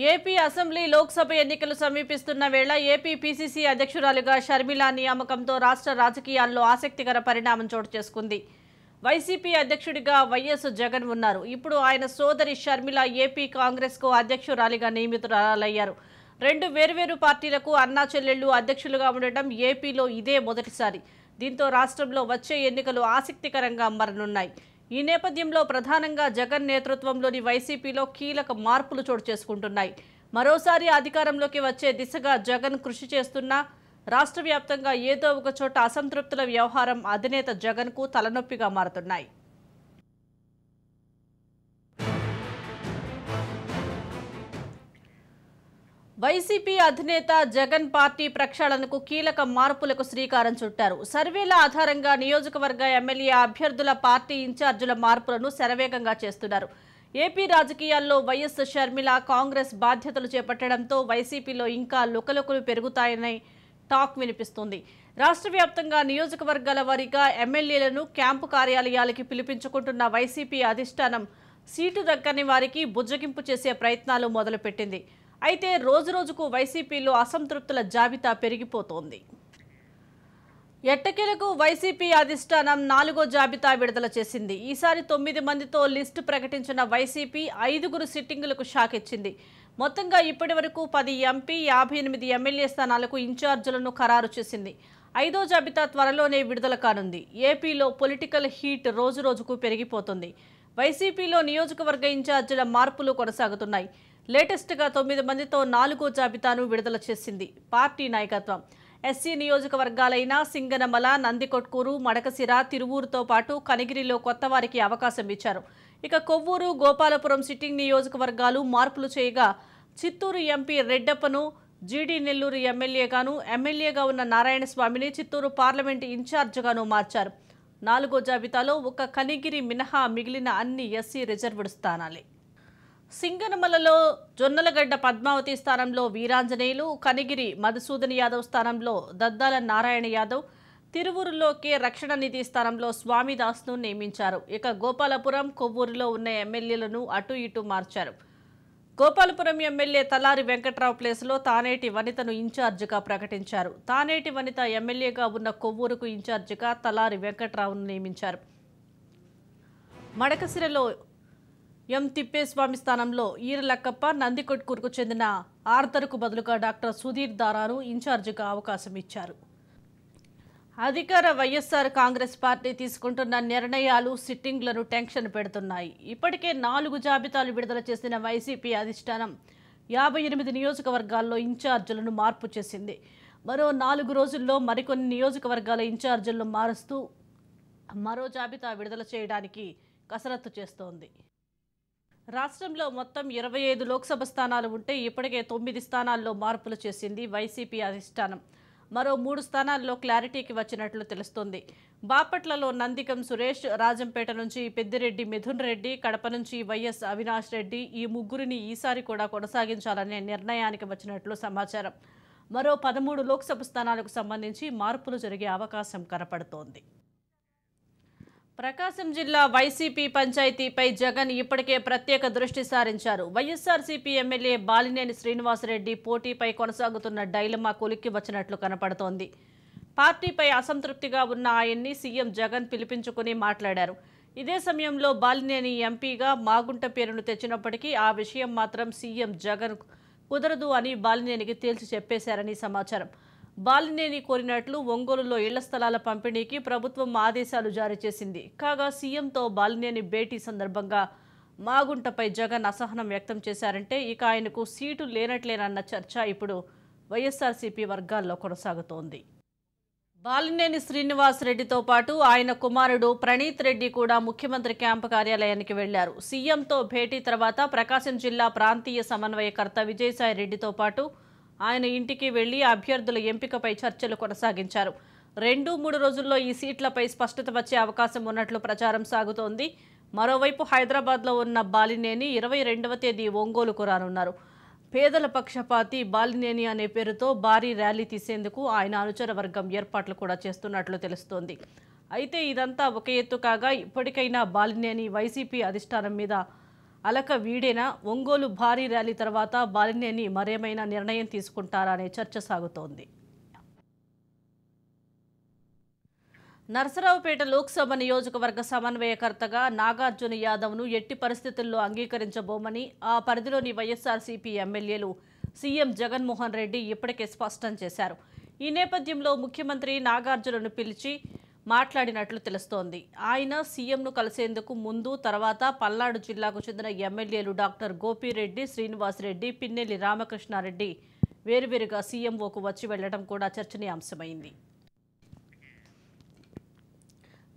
AP assembly Lok Sabha ఎన్నికలు సమీపిస్తున్న వేళ ఏపీ పీసీసీ అధ్యక్షురాలిగా షర్మిల నియామకంతో రాష్ట్ర రాజకీయాల్లో ఆసక్తికర పరిణామం చోటు చేసుకుంది. వైసీపీ అధ్యక్షుడిగా వైఎస్ జగన్ ఉన్నారు. ఇప్పుడు ఆయన సోదరి షర్మిల ఏపీ కాంగ్రెస్కు అధ్యక్షురాలిగా నియమితురాలయ్యారు. రెండు వేర్వేరు పార్టీలకు అన్నా చెల్లెళ్లు అధ్యక్షులుగా ఉండటం ఏపీలో ఇదే మొదటిసారి. దీంతో రాష్ట్రంలో వచ్చే ఎన్నికలు ఆసక్తికరంగా మారనున్నాయి. ఈ నేపథ్యంలో ప్రధానంగా జగన్ నేతృత్వంలోని వైసీపీలో కీలక మార్పులు చోటు చేసుకుంటున్నాయి. మరోసారి అధికారంలోకి వచ్చే దిశగా జగన్ కృషి చేస్తున్నా రాష్ట్ర వ్యాప్తంగా ఏదో ఒక చోట అసంతృప్తుల వ్యవహారం అధినేత జగన్కు తలనొప్పిగా మారుతున్నాయి. వైసీపీ అధినేత జగన్ పార్టీ ప్రక్షాళనకు కీలక మార్పులకు శ్రీకారం చుట్టారు. సర్వేల ఆధారంగా నియోజకవర్గ ఎమ్మెల్యే అభ్యర్థుల పార్టీ ఇన్ఛార్జీల మార్పులను శరవేగంగా చేస్తున్నారు. ఏపీ రాజకీయాల్లో వైఎస్ షర్మిల కాంగ్రెస్ బాధ్యతలు చేపట్టడంతో వైసీపీలో ఇంకా లుకలుకలు పెరుగుతాయనే టాక్ వినిపిస్తుంది. రాష్ట్ర వ్యాప్తంగా నియోజకవర్గాల వారీగా ఎమ్మెల్యేలను క్యాంపు కార్యాలయాలకి పిలిపించుకుంటున్న వైసీపీ అధిష్టానం సీటు దక్కని వారికి బుజ్జగింపు చేసే ప్రయత్నాలు మొదలుపెట్టింది. అయితే రోజురోజుకు వైసీపీలో అసంతృప్తుల జాబితా పెరిగిపోతోంది. ఎట్టకేలకు వైసీపీ అధిష్టానం 4వ జాబితా విడుదల చేసింది. ఈసారి 9 మందితో లిస్టు ప్రకటించిన వైసీపీ 5గురు సిట్టింగులకు షాక్ ఇచ్చింది. మొత్తంగా ఇప్పటి వరకు 10 ఎంపీ, 58 ఎమ్మెల్యే స్థానాలకు ఇన్ఛార్జీలను ఖరారు చేసింది. 5వ జాబితా త్వరలోనే విడుదల కానుంది. ఏపీలో పొలిటికల్ హీట్ రోజురోజుకు పెరిగిపోతుంది. వైసీపీలో నియోజకవర్గ ఇన్ఛార్జీల మార్పులు కొనసాగుతున్నాయి. లేటెస్ట్గా 9 మందితో 4వ జాబితాను విడుదల చేసింది పార్టీ నాయకత్వం. ఎస్సీ నియోజకవర్గాలైన సింగనమల, నందికొట్కూరు, మడకసిర, తిరువూరుతో పాటు కనిగిరిలో కొత్త వారికి అవకాశం ఇచ్చారు. ఇక కొవ్వూరు, గోపాలపురం సిట్టింగ్ నియోజకవర్గాలు మార్పులు చేయగా చిత్తూరు ఎంపీ రెడ్డప్పను జీడీ నెల్లూరు ఎమ్మెల్యేగాను, ఎమ్మెల్యేగా ఉన్న నారాయణస్వామిని చిత్తూరు పార్లమెంటు ఇన్ఛార్జిగాను మార్చారు. 4వ జాబితాలో ఒక కనిగిరి మినహా మిగిలిన అన్ని ఎస్సీ రిజర్వ్డ్ స్థానాలే. సింగనమలలో జొన్నలగడ్డ పద్మావతి స్థానంలో వీరాంజనేయులు, కనిగిరి మధుసూదన్ యాదవ్ స్థానంలో దద్దాల నారాయణ యాదవ్, తిరువూరులో కె రక్షణ నిధి స్థానంలో స్వామిదాస్ను నియమించారు. ఇక గోపాలపురం, కొవ్వూరులో ఉన్న ఎమ్మెల్యేలను అటు ఇటు మార్చారు. గోపాలపురం ఎమ్మెల్యే తలారి వెంకట్రావు ప్లేస్లో తానేటి వనితను ఇన్ఛార్జిగా ప్రకటించారు. తానేటి వనిత ఎమ్మెల్యేగా ఉన్న కొవ్వూరుకు ఇన్ఛార్జిగా తలారి వెంకట్రావును నియమించారు. మడకసిరలో ఎం తిప్పేస్వామి స్థానంలో ఈరలక్కప్ప, నందికొట్కూరుకు చెందిన ఆర్థర్కు బదులుగా డాక్టర్ సుధీర్ దారాను ఇన్ఛార్జిగా అవకాశం ఇచ్చారు. అధికార వైఎస్ఆర్ కాంగ్రెస్ పార్టీ తీసుకుంటున్న నిర్ణయాలు సిట్టింగ్లను టెన్షన్ పెడుతున్నాయి. ఇప్పటికే 4 జాబితాలు విడుదల చేసిన వైసీపీ అధిష్టానం 58 నియోజకవర్గాల్లో ఇన్ఛార్జీలను మార్పు చేసింది. మరో 4 రోజుల్లో మరికొన్ని నియోజకవర్గాల ఇన్ఛార్జీలను మారుస్తూ మరో జాబితా విడుదల చేయడానికి కసరత్తు చేస్తోంది. రాష్ట్రంలో మొత్తం 25 లోక్సభ స్థానాలు ఉంటే ఇప్పటికే 9 స్థానాల్లో మార్పులు చేసింది వైసీపీ అధిష్టానం. మరో 3 స్థానాల్లో క్లారిటీకి వచ్చినట్లు తెలుస్తోంది. బాపట్లలో నందికం సురేష్, రాజంపేట నుంచి పెద్దిరెడ్డి మిథున్ రెడ్డి, కడప నుంచి వైఎస్ అవినాష్ రెడ్డి ఈ ముగ్గురిని ఈసారి కూడా కొనసాగించాలనే నిర్ణయానికి వచ్చినట్లు సమాచారం. మరో 13 లోక్సభ స్థానాలకు సంబంధించి మార్పులు జరిగే అవకాశం కనపడుతోంది. ప్రకాశం జిల్లా వైసీపీ పంచాయతీపై జగన్ ఇప్పటికే ప్రత్యేక దృష్టి సారించారు. వైఎస్ఆర్సీపీ ఎమ్మెల్యే బాలినేని శ్రీనివాసరెడ్డి పోటీపై కొనసాగుతున్న డైలమా కొలిక్కి వచ్చినట్లు కనపడుతోంది. పార్టీపై అసంతృప్తిగా ఉన్న ఆయన్ని సీఎం జగన్ పిలిపించుకుని మాట్లాడారు. ఇదే సమయంలో బాలినేని ఎంపీగా మాగుంట పేరును తెచ్చినప్పటికీ ఆ విషయం మాత్రం సీఎం జగన్ కుదరదు అని బాలినేనికి తేల్చి చెప్పేశారని సమాచారం. బాలినేని కోరినట్లు ఒంగోలులో ఇళ్ల స్థలాల పంపిణీకి ప్రభుత్వం ఆదేశాలు జారీ చేసింది. కాగా సీఎంతో బాలినేని భేటీ సందర్భంగా మాగుంటపై జగన్ అసహనం వ్యక్తం చేశారంటే ఇక ఆయనకు సీటు లేనట్లేనన్న చర్చ ఇప్పుడు వైఎస్ఆర్సీపీ వర్గాల్లో కొనసాగుతోంది. బాలినేని శ్రీనివాసరెడ్డితో పాటు ఆయన కుమారుడు ప్రణీత్ రెడ్డి కూడా ముఖ్యమంత్రి క్యాంపు కార్యాలయానికి వెళ్లారు. సీఎంతో భేటీ తర్వాత ప్రకాశం జిల్లా ప్రాంతీయ సమన్వయకర్త విజయసాయి రెడ్డితో పాటు ఆయన ఇంటికి వెళ్లి అభ్యర్థుల ఎంపికపై చర్చలు కొనసాగించారు. 2-3 రోజుల్లో ఈ సీట్లపై స్పష్టత వచ్చే అవకాశం ఉన్నట్లు ప్రచారం సాగుతోంది. మరోవైపు హైదరాబాద్లో ఉన్న బాలినేని 22వ తేదీ ఒంగోలుకు రానున్నారు. పేదల పక్షపాతి బాలినేని అనే పేరుతో భారీ ర్యాలీ తీసేందుకు ఆయన అనుచర వర్గం ఏర్పాట్లు కూడా చేస్తున్నట్లు తెలుస్తోంది. అయితే ఇదంతా ఒక ఎత్తు కాగా ఇప్పటికైనా బాలినేని వైసీపీ అధిష్టానం మీద అలక వీడేనా, ఒంగోలు భారీ ర్యాలీ తర్వాత బాలినేని మరేమైనా నిర్ణయం తీసుకుంటారా అనే చర్చ సాగుతోంది. నరసరావుపేట లోక్సభ నియోజకవర్గ సమన్వయకర్తగా నాగార్జున యాదవ్ను ఎట్టి పరిస్థితుల్లో అంగీకరించబోమని ఆ పరిధిలోని వైఎస్ఆర్సీపీ ఎమ్మెల్యేలు సీఎం జగన్మోహన్ రెడ్డి ఇప్పటికే స్పష్టం చేశారు. ఈ నేపథ్యంలో ముఖ్యమంత్రి నాగార్జునను పిలిచి మాట్లాడినట్లు తెలుస్తోంది. ఆయన సీఎంను కలిసేందుకు ముందు తర్వాత పల్నాడు జిల్లాకు చెందిన ఎమ్మెల్యేలు డాక్టర్ గోపిరెడ్డి, శ్రీనివాసరెడ్డి, పిన్నెల్లి రామకృష్ణారెడ్డి వేరువేరుగా సీఎంఓకు వచ్చి వెళ్లడం కూడా చర్చనీయాంశమైంది.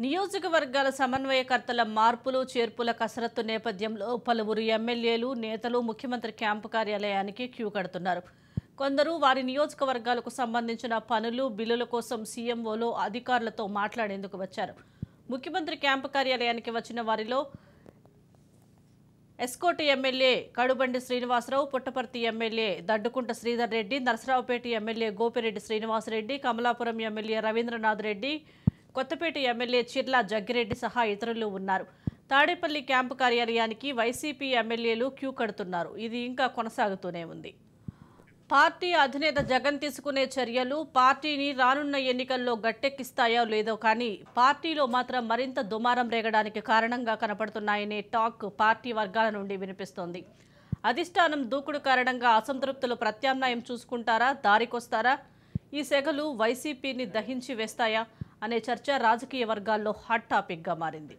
నియోజకవర్గాల సమన్వయకర్తల మార్పులు చేర్పుల కసరత్తు నేపథ్యంలో పలువురు ఎమ్మెల్యేలు, నేతలు ముఖ్యమంత్రి క్యాంపు కార్యాలయానికి క్యూ కడుతున్నారు. కొందరు వారి నియోజకవర్గాలకు సంబంధించిన పనులు, బిల్లుల కోసం సీఎంఓలో అధికారులతో మాట్లాడేందుకు వచ్చారు. ముఖ్యమంత్రి క్యాంపు కార్యాలయానికి వచ్చిన వారిలో S Kota MLA Kadubandi Srinivasarao, Puttaparthi MLA Duddukunta Sridhar Reddy, Narasaraopet MLA Gopireddy Srinivasareddy, Kamalapuram MLA Ravindranath Reddy, Kothapeta MLA Chirla Jaggireddy సహా ఇతరులు ఉన్నారు. తాడేపల్లి క్యాంపు కార్యాలయానికి వైసీపీ ఎమ్మెల్యేలు క్యూ కడుతున్నారు. ఇది ఇంకా కొనసాగుతూనే ఉంది. పార్టీ అధినేత జగన్ తీసుకునే చర్యలు పార్టీని రానున్న ఎన్నికల్లో గట్టెక్కిస్తాయో లేదో కానీ పార్టీలో మాత్రం మరింత దుమారం రేగడానికి కారణంగా కనపడుతున్నాయనే టాక్ పార్టీ వర్గాల నుండి వినిపిస్తోంది. అధిష్టానం దూకుడు కారణంగా అసంతృప్తులు ప్రత్యామ్నాయం చూసుకుంటారా, దారికొస్తారా? ఈ సెగలు వైసీపీని దహించి వేస్తాయా అనే చర్చ రాజకీయ వర్గాల్లో హాట్ టాపిక్గా మారింది.